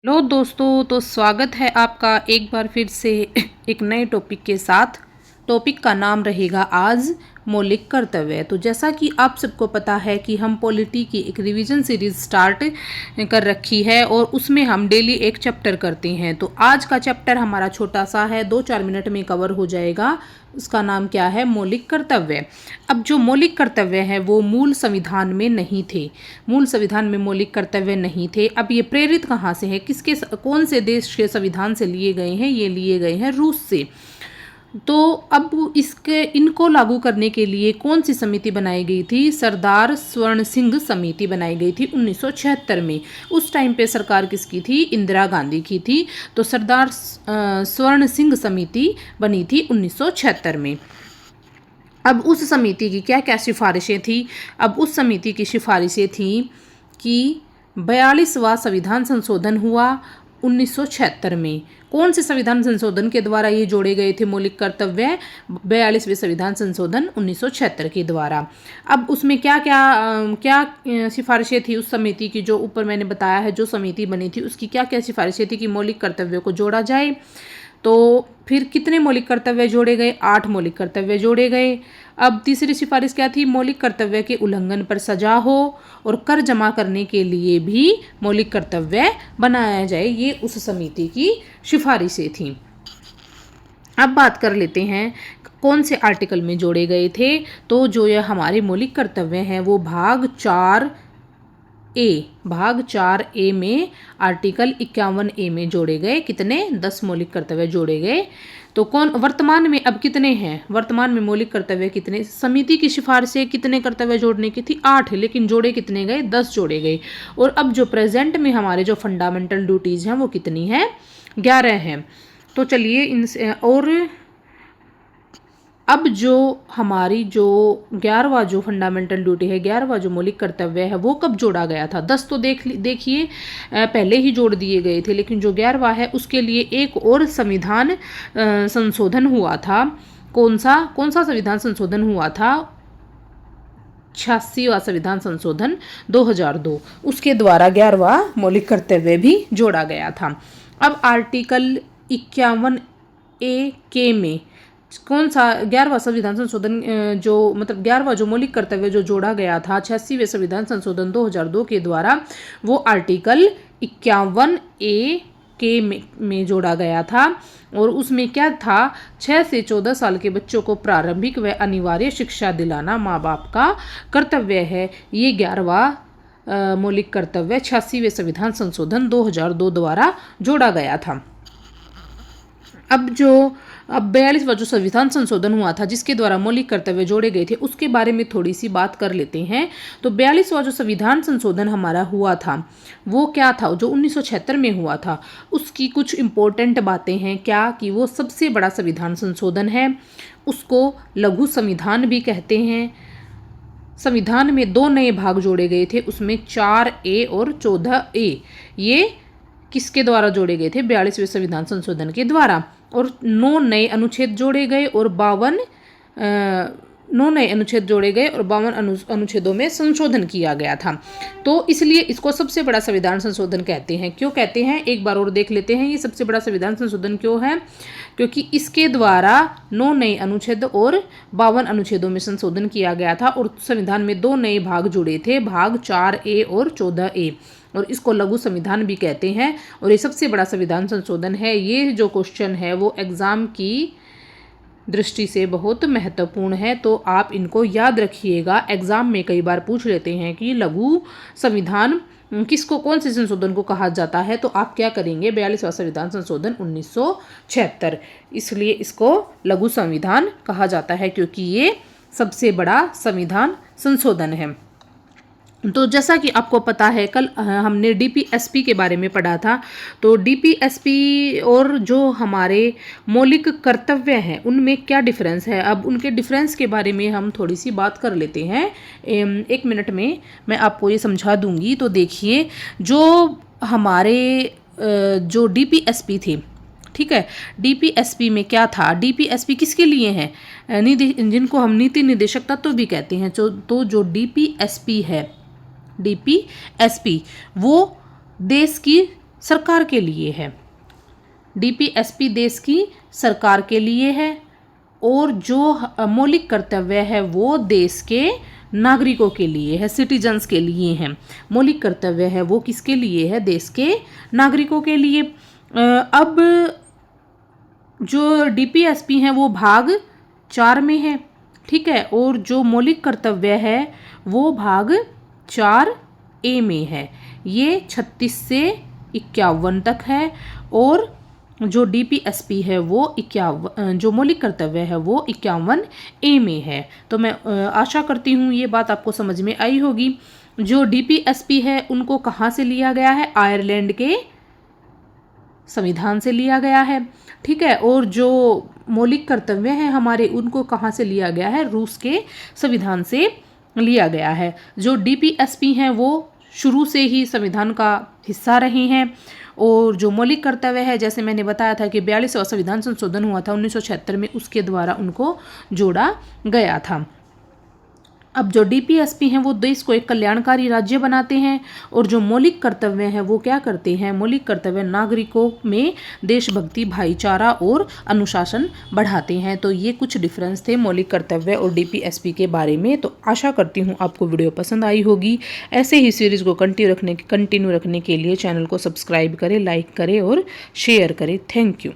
Hello दोस्तों, तो स्वागत है आपका एक बार फिर से एक नए टॉपिक के साथ। टॉपिक का नाम रहेगा आज मौलिक कर्तव्य। तो जैसा कि आप सबको पता है कि हम पॉलिटी की एक रिवीजन सीरीज स्टार्ट कर रखी है और उसमें हम डेली एक चैप्टर करते हैं। तो आज का चैप्टर हमारा छोटा सा है, 2-4 मिनट में कवर हो जाएगा। उसका नाम क्या है? मौलिक कर्तव्य। अब जो मौलिक कर्तव्य है वो मूल संविधान में नहीं थे। मूल संविधान में मौलिक कर्तव्य नहीं थे। अब ये प्रेरित कहाँ से है, किसके, कौन से देश के संविधान से लिए गए हैं? ये लिए गए हैं रूस से। तो अब इनको लागू करने के लिए कौन सी समिति बनाई गई थी? सरदार स्वर्ण सिंह समिति बनाई गई थी 1976 में। उस टाइम पे सरकार किसकी थी? इंदिरा गांधी की थी। तो सरदार स्वर्ण सिंह समिति बनी थी 1976 में। अब उस समिति की क्या क्या सिफारिशें थी? अब उस समिति की सिफारिशें थी कि 42वां संविधान संशोधन हुआ 1976 में। कौन से संविधान संशोधन के द्वारा ये जोड़े गए थे मौलिक कर्तव्य? 42वें संविधान संशोधन 1976 के द्वारा। अब उसमें क्या क्या सिफारिशें थी उस समिति की? जो ऊपर मैंने बताया है, जो समिति बनी थी उसकी क्या क्या सिफारिशें थी कि मौलिक कर्तव्यों को जोड़ा जाए। तो फिर कितने मौलिक कर्तव्य जोड़े गए? 8 मौलिक कर्तव्य जोड़े गए। अब तीसरी सिफारिश क्या थी? मौलिक कर्तव्य के उल्लंघन पर सजा हो और कर जमा करने के लिए भी मौलिक कर्तव्य बनाया जाए। ये उस समिति की सिफारिशें थी। अब बात कर लेते हैं कौन से आर्टिकल में जोड़े गए थे। तो जो यह हमारे मौलिक कर्तव्य हैं वो भाग 4A में आर्टिकल 51A में जोड़े गए। कितने? 10 मौलिक कर्तव्य जोड़े गए। तो कौन वर्तमान में अब कितने हैं? वर्तमान में मौलिक कर्तव्य कितने? समिति की सिफारिश से कितने कर्तव्य जोड़ने की थी? 8, लेकिन जोड़े कितने गए? 10 जोड़े गए। और अब जो प्रेजेंट में हमारे जो फंडामेंटल ड्यूटीज़ हैं वो कितनी हैं? 11 हैं। तो चलिए इनसे, और अब जो हमारी जो 11वां जो फंडामेंटल ड्यूटी है, 11वां जो मौलिक कर्तव्य है वो कब जोड़ा गया था? 10 तो देखिए पहले ही जोड़ दिए गए थे, लेकिन जो 11वां है उसके लिए एक और संविधान संशोधन हुआ था। कौन सा संविधान संशोधन हुआ था? 86वां संविधान संशोधन 2002। उसके द्वारा 11वां मौलिक कर्तव्य भी जोड़ा गया था। अब आर्टिकल 51A के में कौन सा 11वां संविधान संशोधन जो मतलब 11वां जो मौलिक कर्तव्य जो जोड़ा गया था 86वें संविधान संशोधन 2002 के द्वारा, वो आर्टिकल 51A के में जोड़ा गया था। और उसमें क्या था? 6 से 14 साल के बच्चों को प्रारंभिक व अनिवार्य शिक्षा दिलाना माँ बाप का कर्तव्य है। ये 11वां मौलिक कर्तव्य 86वें संविधान संशोधन 2002 द्वारा जोड़ा गया था। अब 42वां जो संविधान संशोधन हुआ था जिसके द्वारा मौलिक कर्तव्य जोड़े गए थे उसके बारे में थोड़ी सी बात कर लेते हैं। तो 42वां जो संविधान संशोधन हमारा हुआ था वो क्या था? जो 1976 में हुआ था उसकी कुछ इम्पोर्टेंट बातें हैं। क्या कि वो सबसे बड़ा संविधान संशोधन है। उसको लघु संविधान भी कहते हैं। संविधान में 2 नए भाग जोड़े गए थे, उसमें 4A और 14A। ये किसके द्वारा जोड़े गए थे? 42वें संविधान संशोधन के द्वारा। और 9 नए अनुच्छेद जोड़े गए और 9 नए अनुच्छेद जोड़े गए और 52 अनुच्छेदों में संशोधन किया गया था। तो इसलिए इसको सबसे बड़ा संविधान संशोधन कहते हैं। क्यों कहते हैं? एक बार और देख लेते हैं ये सबसे बड़ा संविधान संशोधन क्यों है। क्योंकि इसके द्वारा 9 नए अनुच्छेद और 52 अनुच्छेदों में संशोधन किया गया था और संविधान में 2 नए भाग जुड़े थे, भाग 4A और 14A। और इसको लघु संविधान भी कहते हैं। और ये सबसे बड़ा संविधान संशोधन है। ये जो क्वेश्चन है वो एग्ज़ाम की दृष्टि से बहुत महत्वपूर्ण है, तो आप इनको याद रखिएगा। एग्ज़ाम में कई बार पूछ लेते हैं कि लघु संविधान किसको, कौन से संशोधन को कहा जाता है। तो आप क्या करेंगे? 42वां संविधान संशोधन 1976, इसलिए इसको लघु संविधान कहा जाता है क्योंकि ये सबसे बड़ा संविधान संशोधन है। तो जैसा कि आपको पता है कल हमने DPSP के बारे में पढ़ा था। तो DPSP और जो हमारे मौलिक कर्तव्य हैं उनमें क्या डिफरेंस है? अब उनके डिफरेंस के बारे में हम थोड़ी सी बात कर लेते हैं। 1 मिनट में मैं आपको ये समझा दूंगी। तो देखिए जो हमारे जो DPSP थे, ठीक है, DPSP में क्या था? DPSP किसके लिए है? जिनको हम नीति निर्देशक तत्व भी कहते हैं। तो जो DPSP है, DPSP वो देश की सरकार के लिए है। डीपीएसपी देश की सरकार के लिए है और जो मौलिक कर्तव्य है वो देश के नागरिकों के लिए है, सिटीजन्स के लिए है। मौलिक कर्तव्य है वो किसके लिए है? देश के नागरिकों के लिए। अब जो डीपीएसपी है वो भाग 4 में है, ठीक है, और जो मौलिक कर्तव्य है वो भाग 4A में है। ये 36 से 51 तक है और जो डीपीएसपी है वो 51, जो मौलिक कर्तव्य है वो 51A में है। तो मैं आशा करती हूँ ये बात आपको समझ में आई होगी। जो डीपीएसपी है उनको कहाँ से लिया गया है? आयरलैंड के संविधान से लिया गया है, ठीक है। और जो मौलिक कर्तव्य हैं हमारे उनको कहाँ से लिया गया है? रूस के संविधान से लिया गया है। जो डीपीएसपी हैं वो शुरू से ही संविधान का हिस्सा रहे हैं और जो मौलिक कर्तव्य है जैसे मैंने बताया था कि 42वां संविधान संशोधन हुआ था 1976 में, उसके द्वारा उनको जोड़ा गया था। अब जो डीपीएसपी हैं वो देश को एक कल्याणकारी राज्य बनाते हैं और जो मौलिक कर्तव्य हैं वो क्या करते हैं? मौलिक कर्तव्य नागरिकों में देशभक्ति, भाईचारा और अनुशासन बढ़ाते हैं। तो ये कुछ डिफरेंस थे मौलिक कर्तव्य और डीपीएसपी के बारे में। तो आशा करती हूँ आपको वीडियो पसंद आई होगी। ऐसे ही सीरीज़ को कंटिन्यू रखने के लिए चैनल को सब्सक्राइब करें, लाइक करें और शेयर करें। Thank you.